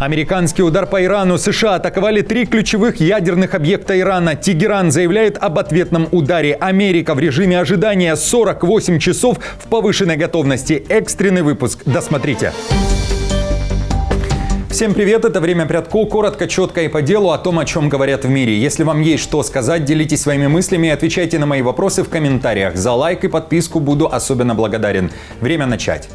Американский удар по Ирану. США атаковали 3 ключевых ядерных объекта Ирана. Тегеран заявляет об ответном ударе. Америка в режиме ожидания 48 часов в повышенной готовности. Экстренный выпуск. Досмотрите. Всем привет, это «Время Прядко». Коротко, четко и по делу о том, о чем говорят в мире. Если вам есть что сказать, делитесь своими мыслями и отвечайте на мои вопросы в комментариях. За лайк и подписку буду особенно благодарен. Время начать.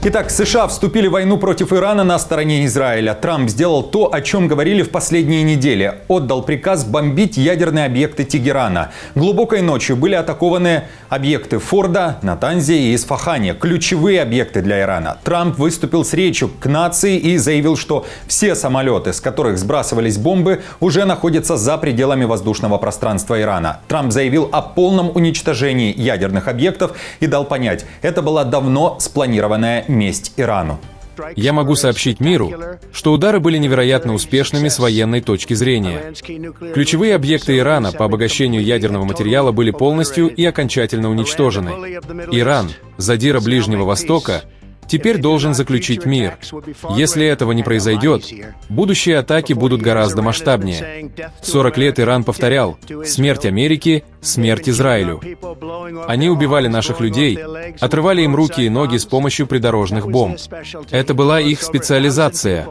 Итак, США вступили в войну против Ирана на стороне Израиля. Трамп сделал то, о чем говорили в последние недели. Отдал приказ бомбить ядерные объекты Тегерана. Глубокой ночью были атакованы объекты Форда, Натанзе и Исфахане. Ключевые объекты для Ирана. Трамп выступил с речью к нации и заявил, что все самолеты, с которых сбрасывались бомбы, уже находятся за пределами воздушного пространства Ирана. Трамп заявил о полном уничтожении ядерных объектов и дал понять, это была давно спланированная месть Ирану. Я могу сообщить миру, что удары были невероятно успешными с военной точки зрения. Ключевые объекты Ирана по обогащению ядерного материала были полностью и окончательно уничтожены. Иран, задира Ближнего Востока, теперь должен заключить мир. Если этого не произойдет, будущие атаки будут гораздо масштабнее. 40 лет Иран повторял: смерть Америке, смерть Израилю. Они убивали наших людей, отрывали им руки и ноги с помощью придорожных бомб. Это была их специализация.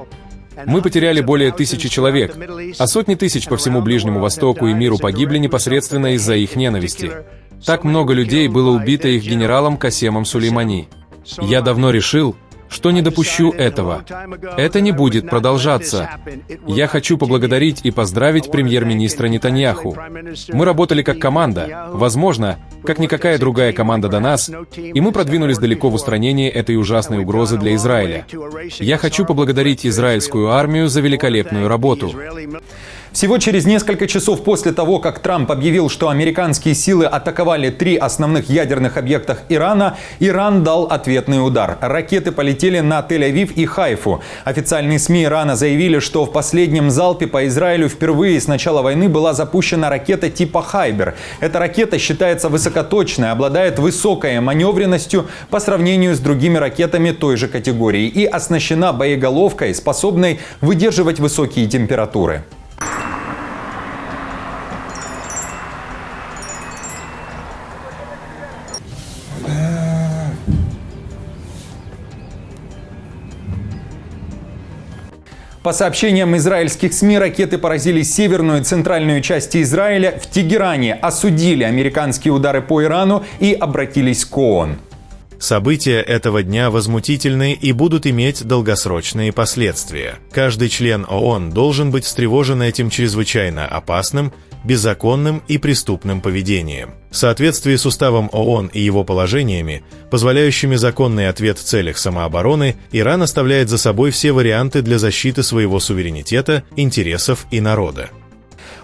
Мы потеряли более 1000 человек, а сотни тысяч по всему Ближнему Востоку и миру погибли непосредственно из-за их ненависти. Так много людей было убито их генералом Касемом Сулеймани. Я давно решил, что не допущу этого. Это не будет продолжаться. Я хочу поблагодарить и поздравить премьер-министра Нетаньяху. Мы работали как команда, возможно, как никакая другая команда до нас, и мы продвинулись далеко в устранении этой ужасной угрозы для Израиля. Я хочу поблагодарить израильскую армию за великолепную работу. Всего через несколько часов после того, как Трамп объявил, что американские силы атаковали 3 основных ядерных объекта Ирана, Иран дал ответный удар. Ракеты полетели на Тель-Авив и Хайфу. Официальные СМИ Ирана заявили, что в последнем залпе по Израилю впервые с начала войны была запущена ракета типа «Хайбер». Эта ракета считается высокоточной, обладает высокой маневренностью по сравнению с другими ракетами той же категории и оснащена боеголовкой, способной выдерживать высокие температуры. По сообщениям израильских СМИ, ракеты поразили северную и центральную части Израиля. В Тегеране осудили американские удары по Ирану и обратились к ООН. События этого дня возмутительны и будут иметь долгосрочные последствия. Каждый член ООН должен быть встревожен этим чрезвычайно опасным, беззаконным и преступным поведением. В соответствии с уставом ООН и его положениями, позволяющими законный ответ в целях самообороны, Иран оставляет за собой все варианты для защиты своего суверенитета, интересов и народа.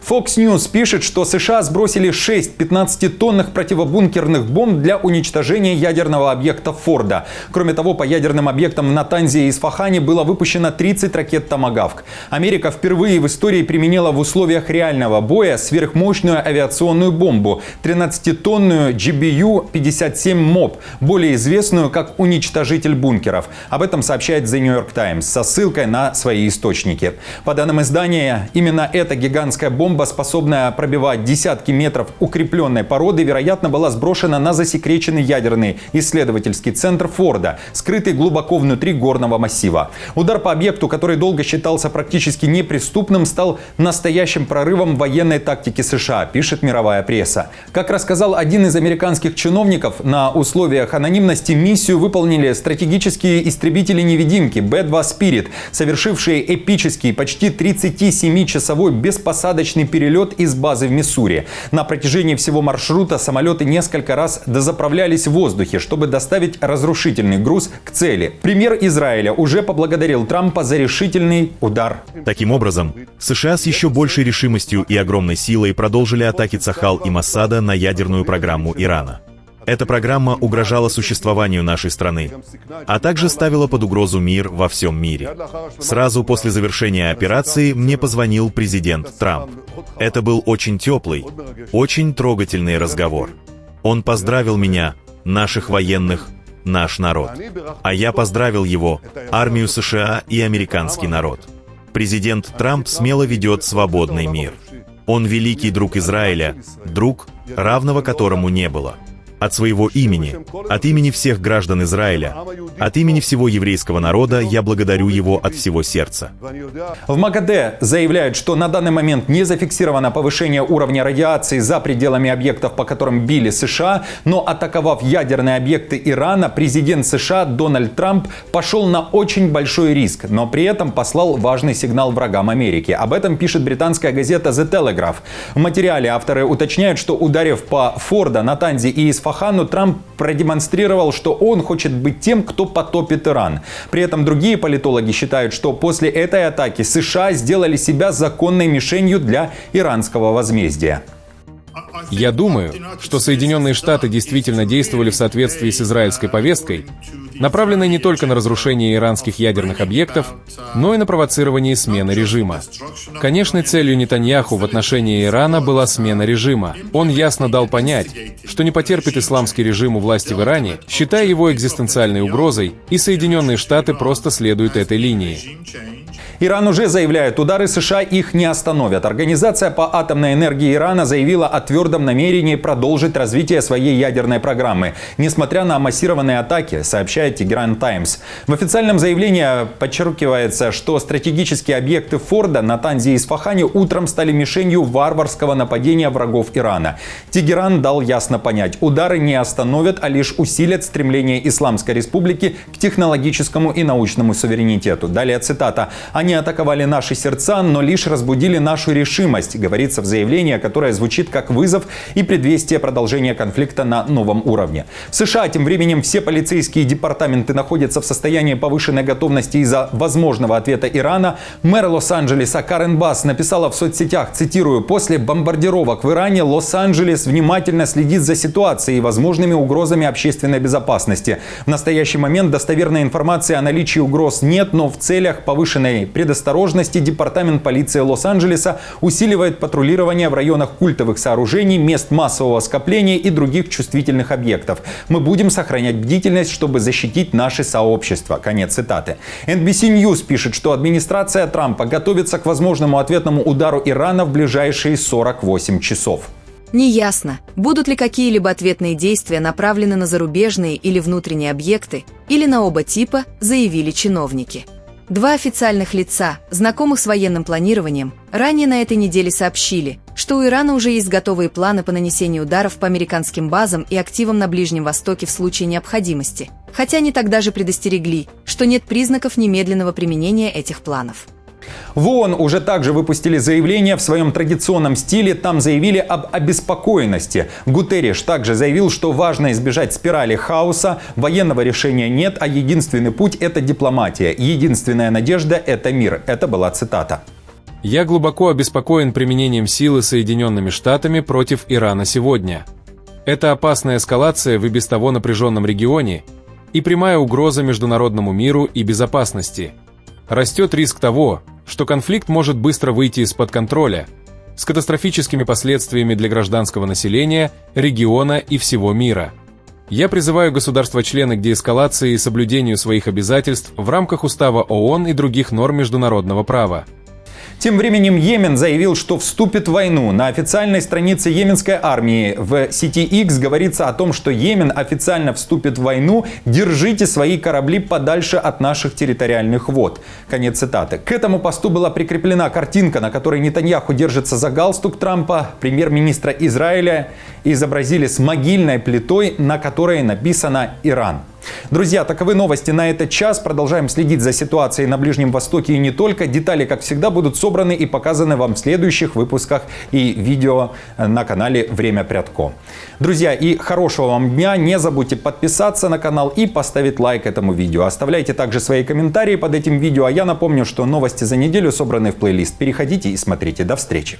Fox News пишет, что США сбросили 6 15-тонных противобункерных бомб для уничтожения ядерного объекта Форда. Кроме того, по ядерным объектам в Натанзе и Исфахане было выпущено 30 ракет «Томагавк». Америка впервые в истории применила в условиях реального боя сверхмощную авиационную бомбу – 13-тонную GBU-57 МОБ, более известную как уничтожитель бункеров. Об этом сообщает The New York Times со ссылкой на свои источники. По данным издания, именно эта гигантская бомба, способная пробивать десятки метров укрепленной породы, вероятно, была сброшена на засекреченный ядерный исследовательский центр Форда, скрытый глубоко внутри горного массива. Удар по объекту, который долго считался практически неприступным, стал настоящим прорывом военной тактики США, пишет мировая пресса. Как рассказал один из американских чиновников, на условиях анонимности миссию выполнили стратегические истребители-невидимки B-2 Spirit, совершившие эпический, почти 37-часовой беспосадочный перелет из базы в Миссури. На протяжении всего маршрута самолеты несколько раз дозаправлялись в воздухе, чтобы доставить разрушительный груз к цели. Премьер Израиля уже поблагодарил Трампа за решительный удар. Таким образом, США с еще большей решимостью и огромной силой продолжили атаки Цахал и Моссада на ядерную программу Ирана. Эта программа угрожала существованию нашей страны, а также ставила под угрозу мир во всем мире. Сразу после завершения операции мне позвонил президент Трамп. Это был очень теплый, очень трогательный разговор. Он поздравил меня, наших военных, наш народ. А я поздравил его, армию США и американский народ. Президент Трамп смело ведет свободный мир. Он великий друг Израиля, друг, равного которому не было. От своего имени, от имени всех граждан Израиля, от имени всего еврейского народа я благодарю его от всего сердца. В МАГАТЭ заявляют, что на данный момент не зафиксировано повышение уровня радиации за пределами объектов, по которым били США, но атаковав ядерные объекты Ирана, президент США Дональд Трамп пошел на очень большой риск, но при этом послал важный сигнал врагам Америки. Об этом пишет британская газета The Telegraph. В материале авторы уточняют, что ударив по Фордо, Натанзе и Исфахану, Трамп продемонстрировал, что он хочет быть тем, кто потопит Иран. При этом другие политологи считают, что после этой атаки США сделали себя законной мишенью для иранского возмездия. Я думаю, что Соединенные Штаты действительно действовали в соответствии с израильской повесткой, направленной не только на разрушение иранских ядерных объектов, но и на провоцирование смены режима. Конечной целью Нетаньяху в отношении Ирана была смена режима. Он ясно дал понять, что не потерпит исламский режим у власти в Иране, считая его экзистенциальной угрозой, и Соединенные Штаты просто следуют этой линии. Иран уже заявляет, удары США их не остановят. Организация по атомной энергии Ирана заявила о твердом намерении продолжить развитие своей ядерной программы, несмотря на массированные атаки, сообщает Тегеран Таймс. В официальном заявлении подчеркивается, что стратегические объекты Фордо, Натанзе и Исфахане утром стали мишенью варварского нападения врагов Ирана. Тегеран дал ясно понять, удары не остановят, а лишь усилят стремление Исламской Республики к технологическому и научному суверенитету. Далее цитата. «Они атаковали наши сердца, но лишь разбудили нашу решимость», говорится в заявлении, которое звучит как вызов и предвестие продолжения конфликта на новом уровне. В США тем временем все полицейские департаменты находятся в состоянии повышенной готовности из-за возможного ответа Ирана. Мэр Лос-Анджелеса Карен Басс написала в соцсетях, цитирую, «После бомбардировок в Иране Лос-Анджелес внимательно следит за ситуацией и возможными угрозами общественной безопасности. В настоящий момент достоверной информации о наличии угроз нет, но в целях повышенной предосторожности Департамент полиции Лос-Анджелеса усиливает патрулирование в районах культовых сооружений, мест массового скопления и других чувствительных объектов. Мы будем сохранять бдительность, чтобы защитить наше сообщество». Конец цитаты. NBC News пишет, что администрация Трампа готовится к возможному ответному удару Ирана в ближайшие 48 часов. Неясно, будут ли какие-либо ответные действия направлены на зарубежные или внутренние объекты, или на оба типа, заявили чиновники. Два официальных лица, знакомых с военным планированием, ранее на этой неделе сообщили, что у Ирана уже есть готовые планы по нанесению ударов по американским базам и активам на Ближнем Востоке в случае необходимости, хотя они тогда же предостерегли, что нет признаков немедленного применения этих планов. В ООН уже также выпустили заявление в своем традиционном стиле. Там заявили об обеспокоенности. Гутерриш также заявил, что важно избежать спирали хаоса. Военного решения нет, а единственный путь – это дипломатия. Единственная надежда – это мир. Это была цитата. Я глубоко обеспокоен применением силы Соединенными Штатами против Ирана сегодня. Это опасная эскалация в и без того напряженном регионе и прямая угроза международному миру и безопасности. Растет риск того, что конфликт может быстро выйти из-под контроля, с катастрофическими последствиями для гражданского населения, региона и всего мира. Я призываю государства-члены к деэскалации и соблюдению своих обязательств в рамках Устава ООН и других норм международного права. Тем временем Йемен заявил, что вступит в войну. На официальной странице йеменской армии в сети X говорится о том, что Йемен официально вступит в войну. «Держите свои корабли подальше от наших территориальных вод». Конец цитаты. К этому посту была прикреплена картинка, на которой Нетаньяху держится за галстук Трампа. Премьер-министра Израиля изобразили с могильной плитой, на которой написано «Иран». Друзья, таковы новости на этот час. Продолжаем следить за ситуацией на Ближнем Востоке и не только. Детали, как всегда, будут собраны и показаны вам в следующих выпусках и видео на канале «Время Прядко». Друзья, и хорошего вам дня. Не забудьте подписаться на канал и поставить лайк этому видео. Оставляйте также свои комментарии под этим видео. А я напомню, что новости за неделю собраны в плейлист. Переходите и смотрите. До встречи.